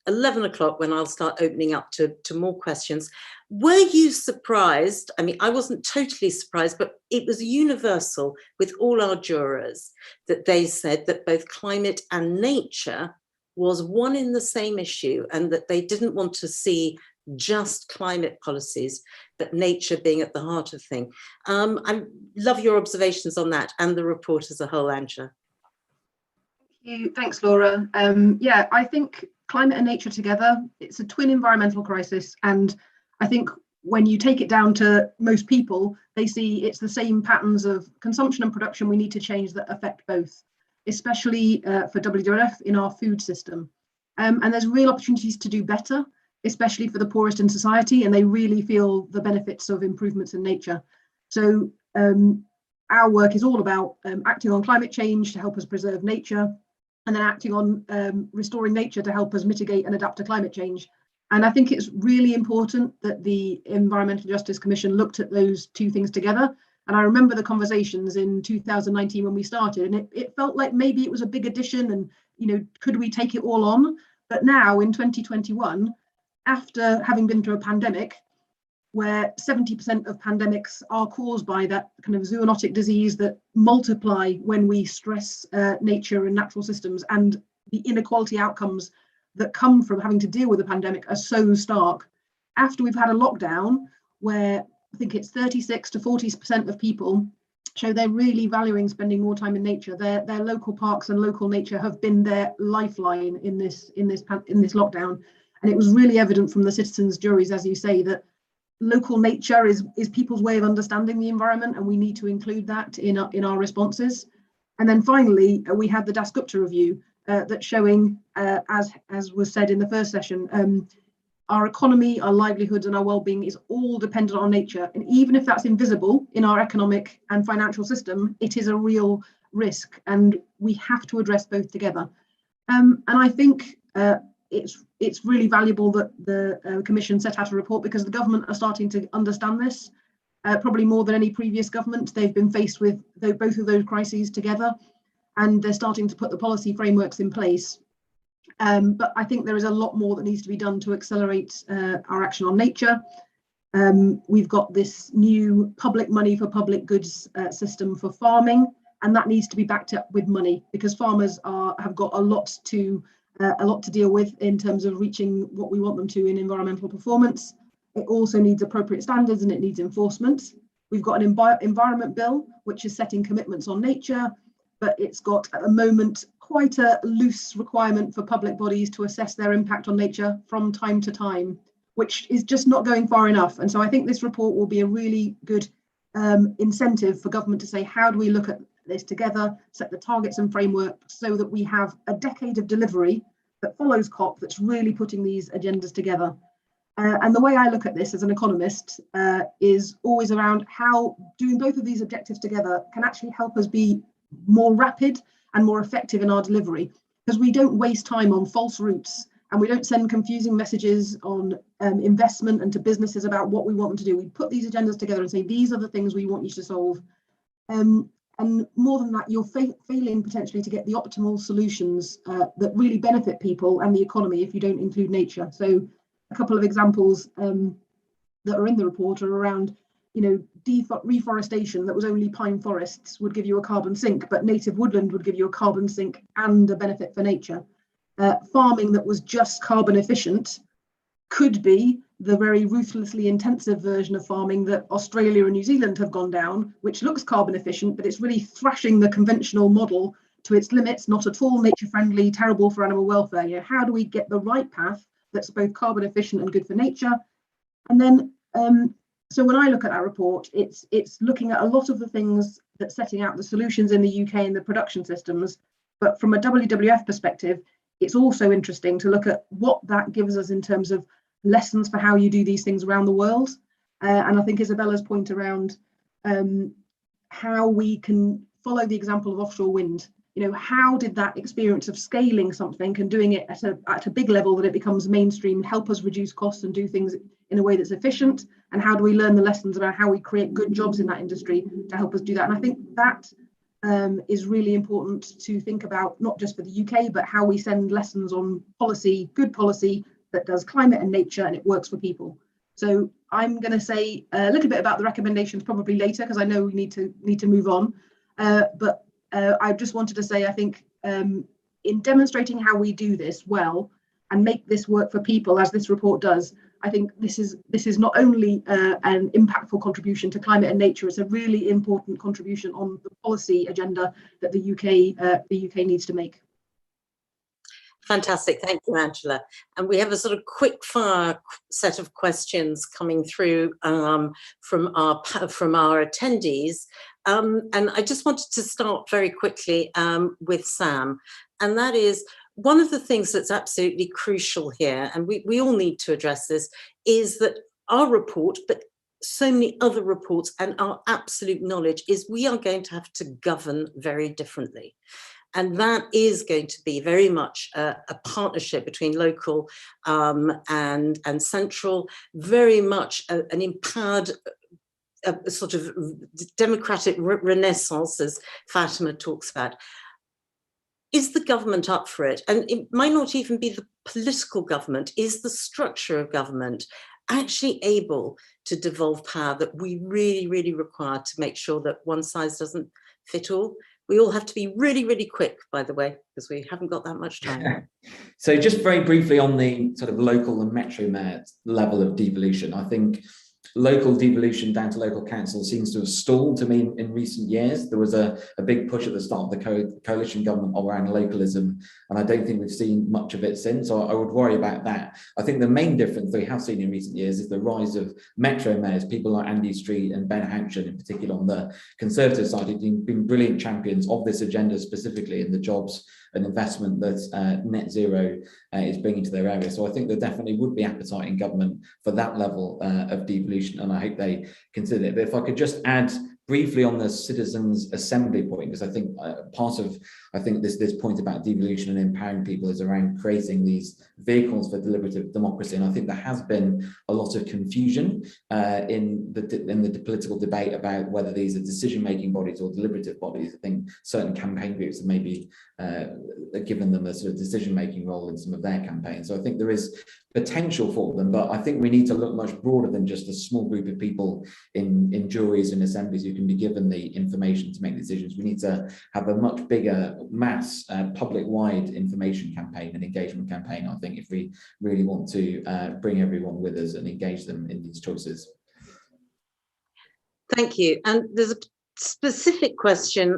Speaker 1: 11 o'clock when I'll start opening up to more questions. Were you surprised? I mean, I wasn't totally surprised, but it was universal with all our jurors that they said that both climate and nature was one in the same issue, and that they didn't want to see just climate policies, but nature being at the heart of things. I love your observations on that and the report as a whole, Angela.
Speaker 7: Thanks, Laura. Yeah, I think climate and nature together, it's a twin environmental crisis. And I think when you take it down to most people, they see it's the same patterns of consumption and production we need to change that affect both, especially for WWF in our food system. And there's real opportunities to do better, especially for the poorest in society, and they really feel the benefits of improvements in nature. So our work is all about acting on climate change to help us preserve nature, and then acting on restoring nature to help us mitigate and adapt to climate change. And I think it's really important that the Environmental Justice Commission looked at those two things together. And I remember the conversations in 2019 when we started, and it felt like maybe it was a big addition and, you know, could we take it all on? But now in 2021, after having been through a pandemic, where 70% of pandemics are caused by that kind of zoonotic disease that multiply when we stress nature and natural systems, and the inequality outcomes that come from having to deal with a pandemic are so stark. After we've had a lockdown where I think it's 36 to 40% of people show they're really valuing spending more time in nature, their local parks and local nature have been their lifeline in this lockdown. And it was really evident from the citizens' juries, as you say, that local nature is people's way of understanding the environment, and we need to include that in our responses. And then finally, we had the Dasgupta review that's showing, as was said in the first session, our economy, our livelihoods and our well-being is all dependent on nature. And even if that's invisible in our economic and financial system, it is a real risk, and we have to address both together. And I think it's really valuable that the Commission set out a report, because the government are starting to understand this, probably more than any previous government. They've been faced with both of those crises together, and they're starting to put the policy frameworks in place. But I think there is a lot more that needs to be done to accelerate our action on nature. We've got this new public money for public goods system for farming, and that needs to be backed up with money, because farmers have got a lot to deal with in terms of reaching what we want them to in environmental performance. It also needs appropriate standards, and it needs enforcement. We've got an environment bill which is setting commitments on nature, but it's got at the moment quite a loose requirement for public bodies to assess their impact on nature from time to time, which is just not going far enough. And so I think this report will be a really good incentive for government to say, how do we look at this together, set the targets and framework so that we have a decade of delivery that follows COP that's really putting these agendas together. And the way I look at this as an economist is always around how doing both of these objectives together can actually help us be more rapid and more effective in our delivery, because we don't waste time on false routes, and we don't send confusing messages on investment and to businesses about what we want them to do. We put these agendas together and say, these are the things we want you to solve. And more than that, you're failing potentially to get the optimal solutions that really benefit people and the economy if you don't include nature. So a couple of examples that are in the report are around, you know, reforestation that was only pine forests would give you a carbon sink, but native woodland would give you a carbon sink and a benefit for nature. Farming that was just carbon efficient could be the very ruthlessly intensive version of farming that Australia and New Zealand have gone down, which looks carbon efficient, but it's really thrashing the conventional model to its limits, not at all nature friendly, terrible for animal welfare. You know, how do we get the right path that's both carbon efficient and good for nature? And then, so when I look at that report, it's looking at a lot of the things that's setting out the solutions in the UK and the production systems. But from a WWF perspective, it's also interesting to look at what that gives us in terms of lessons for how you do these things around the world. And I think Isabella's point around how we can follow the example of offshore wind. You know, how did that experience of scaling something and doing it at a big level that it becomes mainstream help us reduce costs and do things in a way that's efficient? And how do we learn the lessons about how we create good jobs in that industry to help us do that? And I think that is really important to think about, not just for the UK, but how we send lessons on policy, good policy that does climate and nature and it works for people. So I'm going to say a little bit about the recommendations probably later, because I know we need to move on. But I just wanted to say, I think in demonstrating how we do this well and make this work for people, as this report does, I think this is not only an impactful contribution to climate and nature, it's a really important contribution on the policy agenda that the UK needs to make.
Speaker 1: Fantastic, thank you, Angela. And we have a sort of quick fire set of questions coming through from our attendees. And I just wanted to start very quickly with Sam. And that is, one of the things that's absolutely crucial here, and we all need to address this, is that our report, but so many other reports and our absolute knowledge is we are going to have to govern very differently. And that is going to be very much a partnership between local and central, very much an empowered sort of democratic renaissance, as Fatima talks about. Is the government up for it? And it might not even be the political government. Is the structure of government actually able to devolve power that we really, really require to make sure that one size doesn't fit all? We all have to be really, really quick, by the way, because we haven't got that much time.
Speaker 3: So just very briefly on the sort of local and metro mayor level of devolution, I think local devolution down to local council seems to have stalled to me in recent years. There was a big push at the start of the coalition government around localism, and I don't think we've seen much of it since, so I would worry about that. I think the main difference we have seen in recent years is the rise of metro mayors, people like Andy Street and Ben Hampshire in particular on the Conservative side, who've been brilliant champions of this agenda, specifically in the jobs and investment that net zero is bringing to their area. So I think there definitely would be appetite in government for that level of devolution, and I hope they consider it. But if I could just add briefly on the citizens' assembly point, because I think part of this point about devolution and empowering people is around creating these vehicles for deliberative democracy, and I think there has been a lot of confusion in the political debate about whether these are decision-making bodies or deliberative bodies. I think certain campaign groups have maybe given them a sort of decision-making role in some of their campaigns. So I think there is potential for them, but I think we need to look much broader than just a small group of people in juries and assemblies who can be given the information to make decisions. We need to have a much bigger mass public-wide information campaign and engagement campaign, I think, if we really want to bring everyone with us and engage them in these choices. Thank you.
Speaker 1: And there's a specific question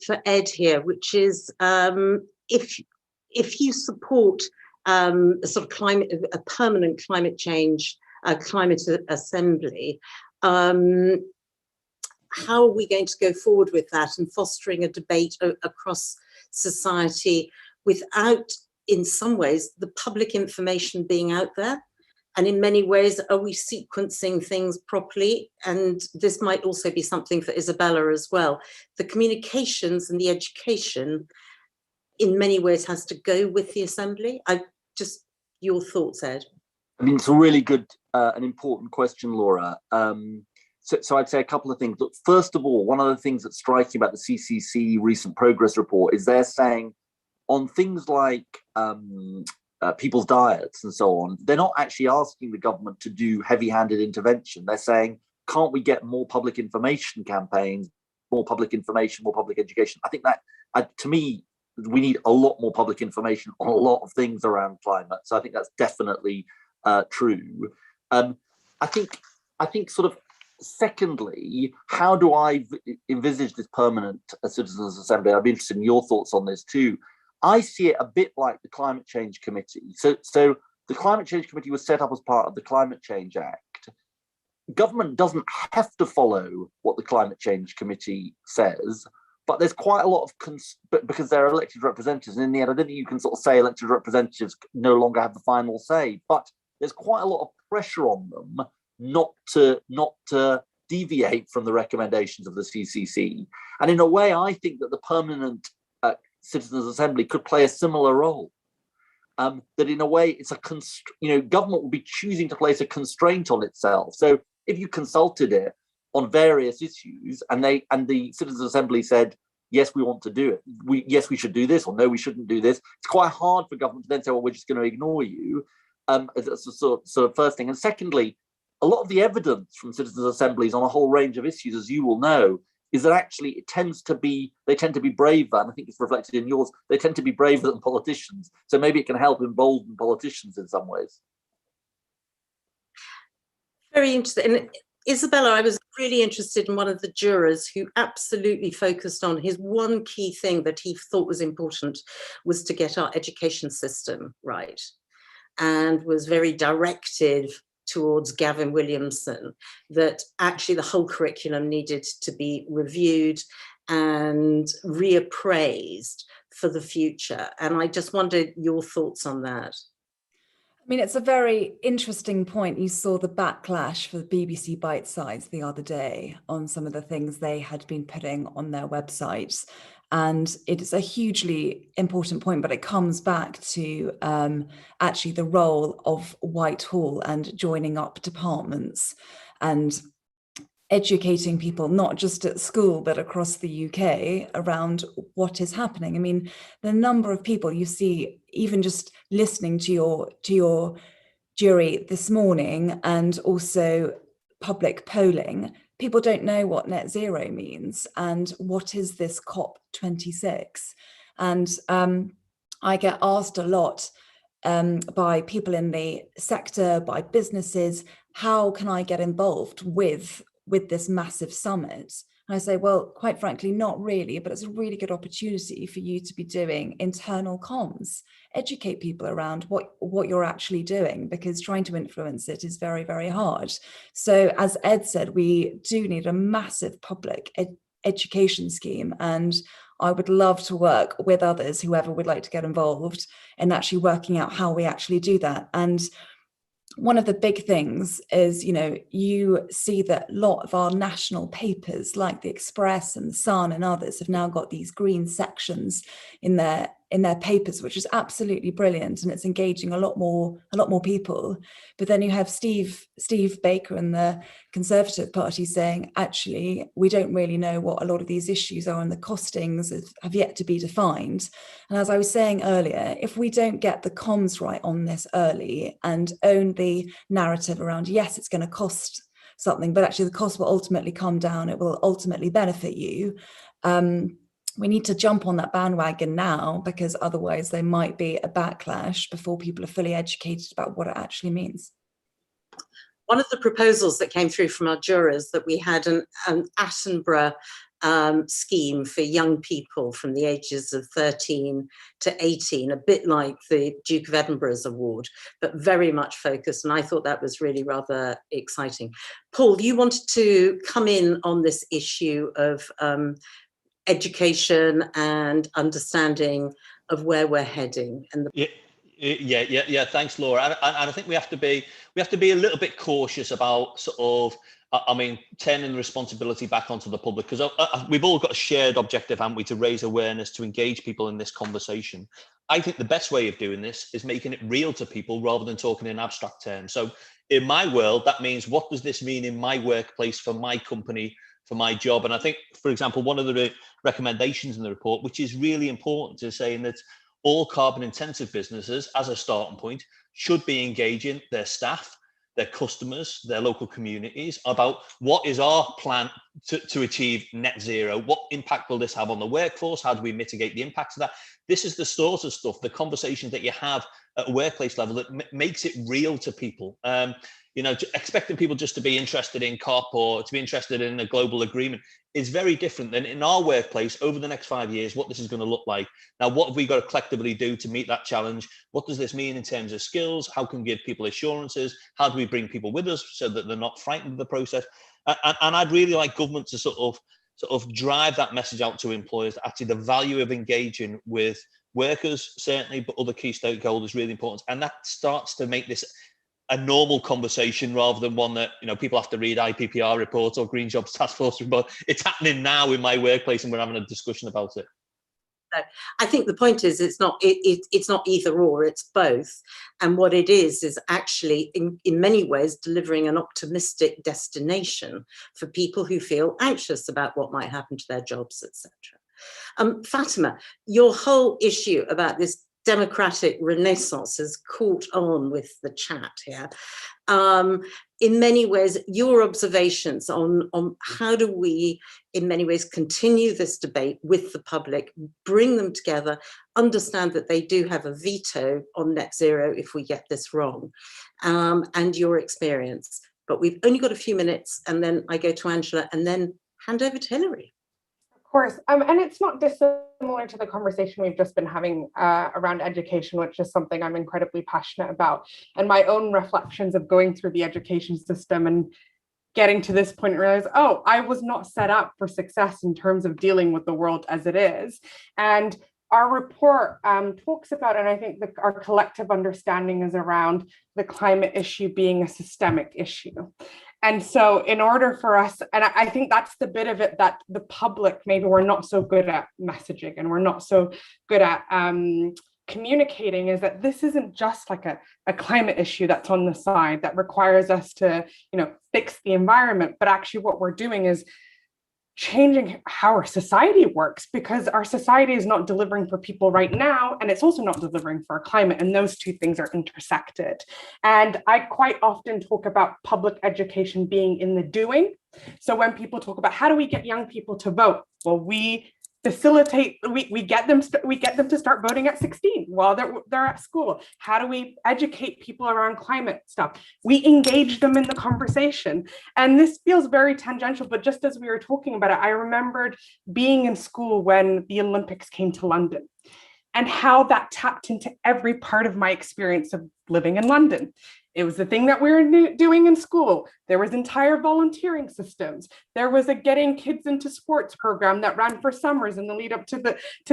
Speaker 1: for Ed here, which is if you support a sort of a permanent climate change, climate assembly, how are we going to go forward with that and fostering a debate across society without, in some ways, the public information being out there? And in many ways, are we sequencing things properly? And this might also be something for Isabella as well. The communications and the education in many ways has to go with the assembly. Your thoughts, Ed?
Speaker 2: I mean, it's a really good and important question, Laura. So I'd say a couple of things. Look, first of all, one of the things that's striking about the CCC recent progress report is they're saying on things like people's diets and so on, they're not actually asking the government to do heavy-handed intervention. They're saying, can't we get more public information campaigns, more public information, more public education? I think that, to me, we need a lot more public information on a lot of things around climate. So I think that's definitely true. I think sort of secondly, how do I envisage this permanent Citizens Assembly? I'd be interested in your thoughts on this too. I see it a bit like the Climate Change Committee. So the Climate Change Committee was set up as part of the Climate Change Act. Government doesn't have to follow what the Climate Change Committee says, but there's quite a lot of, because they're elected representatives, and in the end, I don't think you can sort of say elected representatives no longer have the final say, but there's quite a lot of pressure on them not to deviate from the recommendations of the CCC. And in a way, I think that the permanent Citizens Assembly could play a similar role. That in a way, it's government will be choosing to place a constraint on itself. So if you consulted it on various issues, and the Citizens Assembly said, yes, we want to do it. Yes, we should do this, or no, we shouldn't do this. It's quite hard for government to then say, well, we're just going to ignore you. That's the sort of first thing. And secondly, a lot of the evidence from citizens' assemblies on a whole range of issues, as you will know, is that actually they tend to be braver, and I think it's reflected in yours, they tend to be braver than politicians. So maybe it can help embolden politicians in some ways.
Speaker 1: Very interesting. And Isabella, I was really interested in one of the jurors who absolutely focused on his one key thing that he thought was important was to get our education system right, and was very directed towards Gavin Williamson, that actually the whole curriculum needed to be reviewed and reappraised for the future. And I just wondered your thoughts on that.
Speaker 4: I mean, it's a very interesting point. You saw the backlash for the BBC Bite Size the other day on some of the things they had been putting on their websites. And it's a hugely important point, but it comes back to actually the role of Whitehall and joining up departments and educating people, not just at school, but across the UK around what is happening. I mean, the number of people you see, even just listening to your jury this morning, and also public polling, people don't know what net zero means and what is this COP26. And I get asked a lot by people in the sector, by businesses, how can I get involved with this massive summit? And I say, well, quite frankly, not really, but it's a really good opportunity for you to be doing internal comms, educate people around what you're actually doing, because trying to influence it is very, very hard. So as Ed said, we do need a massive public education scheme, and I would love to work with others, whoever would like to get involved, in actually working out how we actually do that. And one of the big things is, you see that a lot of our national papers like the Express and the Sun and others have now got these green sections in their papers, which is absolutely brilliant, and it's engaging a lot more people. But then you have Steve Baker and the Conservative Party saying, actually, we don't really know what a lot of these issues are, and the costings have yet to be defined. And as I was saying earlier, if we don't get the comms right on this early and own the narrative around, yes, it's going to cost something, but actually the cost will ultimately come down, it will ultimately benefit you. We need to jump on that bandwagon now, because otherwise there might be a backlash before people are fully educated about what it actually means.
Speaker 1: One of the proposals that came through from our jurors, that we had an Attenborough scheme for young people from the ages of 13 to 18, a bit like the Duke of Edinburgh's award, but very much focused. And I thought that was really rather exciting. Paul, you wanted to come in on this issue of education and understanding of where we're heading. And
Speaker 6: yeah. Thanks, Laura. And I think we have to be a little bit cautious about turning the responsibility back onto the public, because we've all got a shared objective, haven't we, to raise awareness, to engage people in this conversation. I think the best way of doing this is making it real to people rather than talking in abstract terms. So in my world, that means, what does this mean in my workplace, for my company, for my job? And I think, for example, one of the recommendations in the report, which is really important, is saying that all carbon intensive businesses, as a starting point, should be engaging their staff, their customers, their local communities about what is our plan to achieve net zero? What impact will this have on the workforce? How do we mitigate the impacts of that? This is the sort of stuff, the conversations that you have at a workplace level that makes it real to people. You know, expecting people just to be interested in COP or to be interested in a global agreement is very different than in our workplace over the next 5 years, what this is going to look like. Now, what have we got to collectively do to meet that challenge? What does this mean in terms of skills? How can we give people assurances? How do we bring people with us so that they're not frightened of the process? And I'd really like government to sort of drive that message out to employers, that actually the value of engaging with workers, certainly, but other key stakeholders really important. And that starts to make this a normal conversation rather than one that, you know, people have to read IPPR reports or Green Jobs Task Force report. It's happening now in my workplace and we're having a discussion about it.
Speaker 1: I think the point is it's not either or, it's both. And what it is actually in many ways delivering an optimistic destination for people who feel anxious about what might happen to their jobs, etc. Fatima, your whole issue about this democratic renaissance has caught on with the chat here. In many ways, your observations on how do we, in many ways, continue this debate with the public, bring them together, understand that they do have a veto on net zero if we get this wrong, and your experience. But we've only got a few minutes, and then I go to Angela, and then hand over to Hilary.
Speaker 5: Of course, and it's not dissimilar to the conversation we've just been having around education, which is something I'm incredibly passionate about. And my own reflections of going through the education system and getting to this point and realize, oh, I was not set up for success in terms of dealing with the world as it is. And our report talks about, and I think our collective understanding is around the climate issue being a systemic issue. And so in order for us, and I think that's the bit of it that the public, maybe we're not so good at messaging and we're not so good at communicating, is that this isn't just like a climate issue that's on the side that requires us to, you know, fix the environment, but actually what we're doing is changing how our society works, because our society is not delivering for people right now, and it's also not delivering for our climate, and those two things are intersected. And I quite often talk about public education being in the doing. So when people talk about how do we get young people to vote, well, we facilitate, we get them to start voting at 16 while they're at school. How do we educate people around climate stuff? We engage them in the conversation. And this feels very tangential, but just as we were talking about it, I remembered being in school when the Olympics came to London and how that tapped into every part of my experience of living in London. It was the thing that we were doing in school. There was entire volunteering systems. There was a getting kids into sports program that ran for summers in the lead up to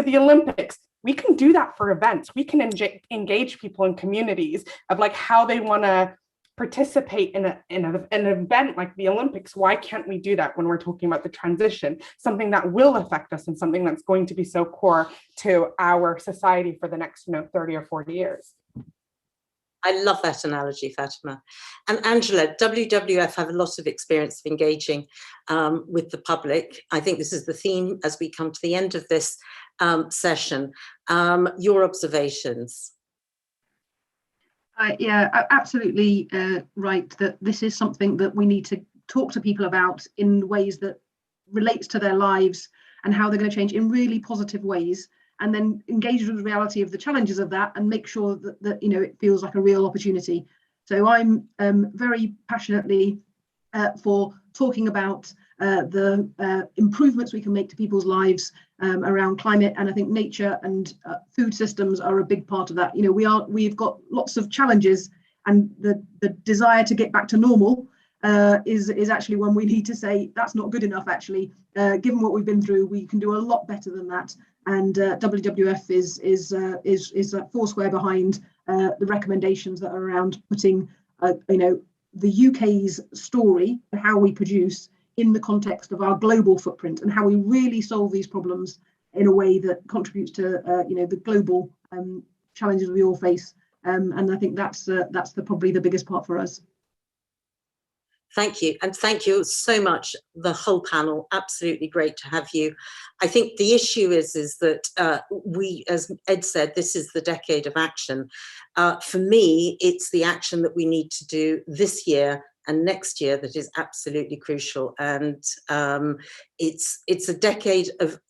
Speaker 5: the Olympics. We can do that for events. We can engage people in communities of like how they want to participate in an event like the Olympics. Why can't we do that when we're talking about the transition, something that will affect us and something that's going to be so core to our society for the next 30 or 40 years?
Speaker 1: I love that analogy, Fatima. And Angela, WWF have a lot of experience of engaging with the public. I think this is the theme as we come to the end of this session. Your observations.
Speaker 7: Yeah, absolutely right, that this is something that we need to talk to people about in ways that relates to their lives and how they're going to change in really positive ways, and then engage with the reality of the challenges of that and make sure that it feels like a real opportunity. So I'm very passionately for talking about the improvements we can make to people's lives around climate, and I think nature and food systems are a big part of that. We've got lots of challenges, and the desire to get back to normal is actually when we need to say that's not good enough. Actually, given what we've been through, we can do a lot better than that. And WWF is foursquare behind the recommendations that are around putting the UK's story, how we produce, in the context of our global footprint and how we really solve these problems in a way that contributes to the global challenges we all face. And I think that's probably the biggest part for us.
Speaker 1: Thank you. And thank you so much, the whole panel. Absolutely great to have you. I think the issue is that we, as Ed said, this is the decade of action. For me, it's the action that we need to do this year, and next year that is absolutely crucial. And it's a decade of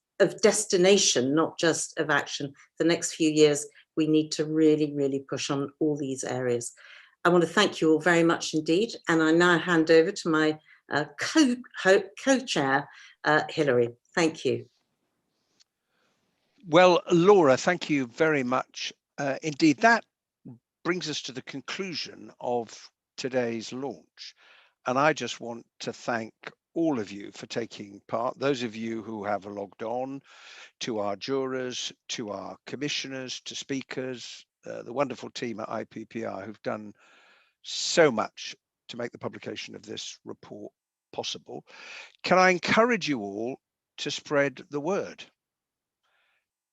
Speaker 1: destination, not just of action. The next few years, we need to really push on all these areas. I want to thank you all very much indeed. And I now hand over to my co-chair, Hilary. Thank you.
Speaker 8: Well, Laura, thank you very much. Indeed, that brings us to the conclusion of today's launch. And I just want to thank all of you for taking part, those of you who have logged on, to our jurors, to our commissioners, to speakers, the wonderful team at IPPR who've done so much to make the publication of this report possible. Can I encourage you all to spread the word?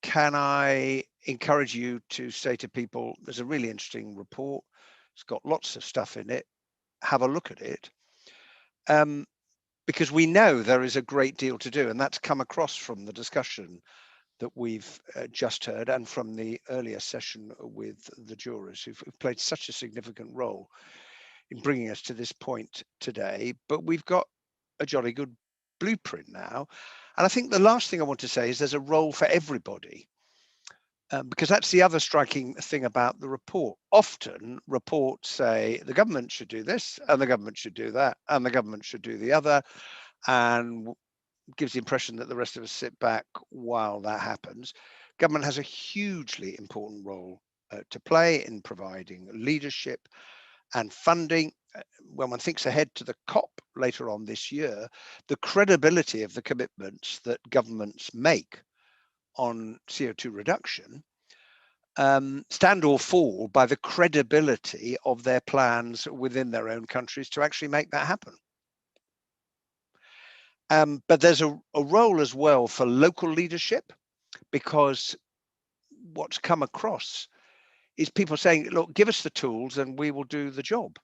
Speaker 8: Can I encourage you to say to people, there's a really interesting report, it's got lots of stuff in it, have a look at it. Because we know there is a great deal to do, and that's come across from the discussion that we've just heard and from the earlier session with the jurors who've played such a significant role in bringing us to this point today. But we've got a jolly good blueprint now. And I think the last thing I want to say is there's a role for everybody, because that's the other striking thing about the report. Often reports say the government should do this and the government should do that and the government should do the other, and gives the impression that the rest of us sit back while that happens. Government has a hugely important role to play in providing leadership and funding. When one thinks ahead to the COP later on this year, the credibility of the commitments that governments make on CO2 reduction stand or fall by the credibility of their plans within their own countries to actually make that happen. But there's a role as well for local leadership, because what's come across is people saying, look, give us the tools and we will do the job.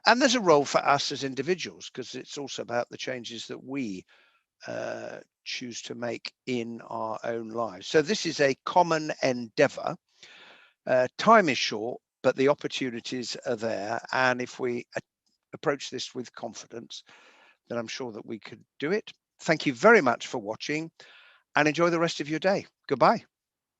Speaker 8: And there's a role for us as individuals, because it's also about the changes that we choose to make in our own lives. So this is a common endeavor. Time is short, but the opportunities are there. And if we approach this with confidence, then I'm sure that we could do it. Thank you very much for watching and enjoy the rest of your day. Goodbye.